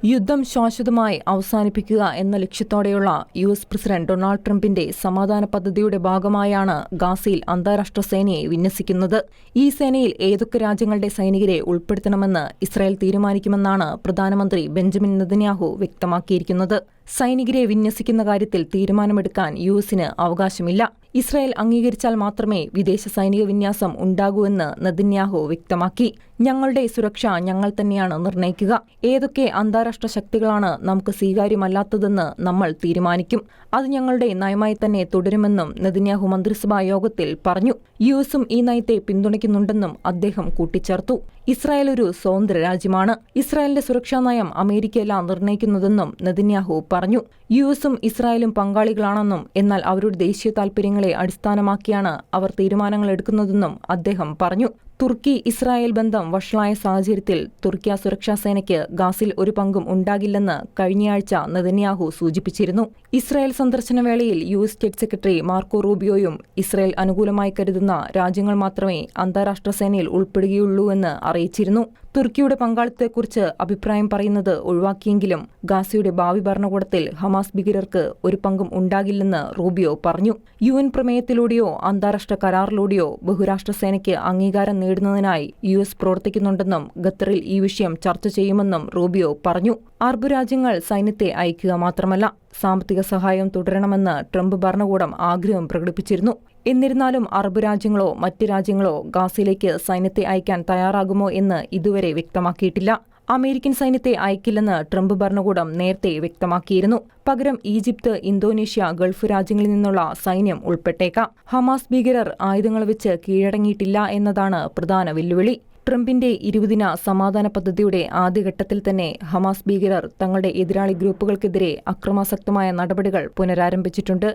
യുദ്ധം ശാശ്വതമായി അവസാനിപ്പിക്കുക എന്ന ലക്ഷ്യത്തോടെയുള്ള യു.എസ്. പ്രസിഡന്റ് ഡൊണാൾഡ് ട്രംപിന്റെ സമാധാന പദ്ധതിയുടെ ഭാഗമായാണ് ഗാസയിൽ അന്താരാഷ്ട്ര സേനയെ വിന്യസിക്കുന്നത്. ഈ സേനയിൽ ഏതൊക്കെ രാജ്യങ്ങളുടെ സൈനികരെ ഉൾപ്പെടുത്തണമെന്ന് ഇസ്രായേൽ തീരുമാനിക്കുമെന്നാണ് പ്രധാനമന്ത്രി ബെഞ്ചമിൻ നെതന്യാഹു വ്യക്തമാക്കിയിരിക്കുന്നത്. സൈനികരെ വിന്യസിക്കുന്ന കാര്യത്തിൽ തീരുമാനമെടുക്കാൻ യു.എസിന് അവകാശമില്ല. ഇസ്രായേൽ അംഗീകരിച്ചാൽ മാത്രമേ വിദേശ സൈനിക വിന്യാസം ഉണ്ടാകൂവെന്ന് നെതന്യാഹു വ്യക്തമാക്കി. ഞങ്ങളുടെ സുരക്ഷ ഞങ്ങൾ തന്നെയാണ് നിർണ്ണയിക്കുക. ഏതൊക്കെ അന്താരാഷ്ട്ര ശക്തികളാണ് നമുക്ക് സ്വീകാര്യമല്ലാത്തതെന്ന് നമ്മൾ തീരുമാനിക്കും. അത് ഞങ്ങളുടെ നയമായി തന്നെ തുടരുമെന്നും നെതന്യാഹു മന്ത്രിസഭാ യോഗത്തിൽ പറഞ്ഞു. യു.എസും ഈ നയത്തെ പിന്തുണയ്ക്കുന്നുണ്ടെന്നും അദ്ദേഹം കൂട്ടിച്ചേർത്തു. ഇസ്രായേൽ ഒരു സ്വതന്ത്ര രാജ്യമാണ്. ഇസ്രായേലിന്റെ സുരക്ഷാ നയം അമേരിക്കയല്ല നിർണ്ണയിക്കുന്നതെന്നും നെതന്യാഹു പറഞ്ഞു. യു.എസും ഇസ്രായേലും പങ്കാളികളാണെന്നും എന്നാൽ അവരുടെ ദേശീയ താൽപര്യങ്ങളെ അടിസ്ഥാനമാക്കിയാണ് അവർ തീരുമാനങ്ങൾ എടുക്കുന്നതെന്നും അദ്ദേഹം പറഞ്ഞു. തുർക്കി ഇസ്രായേൽ ബന്ധം വഷളായ സാഹചര്യത്തിൽ തുർക്കിയ സുരക്ഷാ സേനയ്ക്ക് ഗാസിൽ ഒരു പങ്കും ഉണ്ടാകില്ലെന്ന് കഴിഞ്ഞയാഴ്ച നെതന്യാഹു സൂചിപ്പിച്ചിരുന്നു. ഇസ്രായേൽ സന്ദർശന വേളയിൽ യു.എസ്. സ്റ്റേറ്റ് സെക്രട്ടറി മാർക്കോ റൂബിയോയും ഇസ്രായേൽ അനുകൂലമായി കരുതുന്ന രാജ്യങ്ങൾ മാത്രമേ അന്താരാഷ്ട്ര സേനയിൽ ഉൾപ്പെടുകയുള്ളൂവെന്ന് അറിയിച്ചിരുന്നു. തുർക്കിയുടെ പങ്കാളിത്തത്തെക്കുറിച്ച് അഭിപ്രായം പറയുന്നത് ഒഴിവാക്കിയെങ്കിലും ഗാസയുടെ ഭാവി ഭരണകൂടത്തിൽ ഹമാസ് ഭീകരർക്ക് ഒരു പങ്കും ഉണ്ടാകില്ലെന്ന് റൂബിയോ പറഞ്ഞു. യു.എൻ. പ്രമേയത്തിലൂടെയോ അന്താരാഷ്ട്ര കരാറിലൂടെയോ ബഹുരാഷ്ട്ര സേനയ്ക്ക് അംഗീകാരം നേടുന്നതിനായി യു.എസ്. പ്രവർത്തിക്കുന്നുണ്ടെന്നും ഖത്തറിൽ ഈ വിഷയം ചർച്ച ചെയ്യുമെന്നും റൂബിയോ പറഞ്ഞു. അറബ് രാജ്യങ്ങൾ സൈന്യത്തെ അയക്കുക മാത്രമല്ല, സാമ്പത്തിക സഹായം തുടരണമെന്ന് ട്രംപ് ഭരണകൂടം ആഗ്രഹം പ്രകടിപ്പിച്ചിരുന്നു. എന്നിരുന്നാലും അറബ് രാജ്യങ്ങളോ മറ്റ് രാജ്യങ്ങളോ ഗാസയിലേക്ക് സൈന്യത്തെ അയക്കാൻ തയ്യാറാകുമോ എന്ന് ഇതുവരെ വ്യക്തമാക്കിയിട്ടില്ല. അമേരിക്കൻ സൈന്യത്തെ അയക്കില്ലെന്ന് ട്രംപ് ഭരണകൂടം നേരത്തെ വ്യക്തമാക്കിയിരുന്നു. പകരം ഈജിപ്ത്, ഇന്തോനേഷ്യ, ഗൾഫ് രാജ്യങ്ങളിൽ നിന്നുള്ള സൈന്യം ഉൾപ്പെട്ടേക്കാം. ഹമാസ് ഭീകരർ ആയുധങ്ങൾ വെച്ച് കീഴടങ്ങിയിട്ടില്ല എന്നതാണ് പ്രധാന വെല്ലുവിളി. ട്രംപിന്റെ 20-ദിന സമാധാന പദ്ധതിയുടെ ആദ്യഘട്ടത്തിൽ തന്നെ ഹമാസ് ഭീകരർ തങ്ങളുടെ എതിരാളി ഗ്രൂപ്പുകൾക്കെതിരെ അക്രമാസക്തമായ നടപടികൾ പുനരാരംഭിച്ചിട്ടുണ്ട്.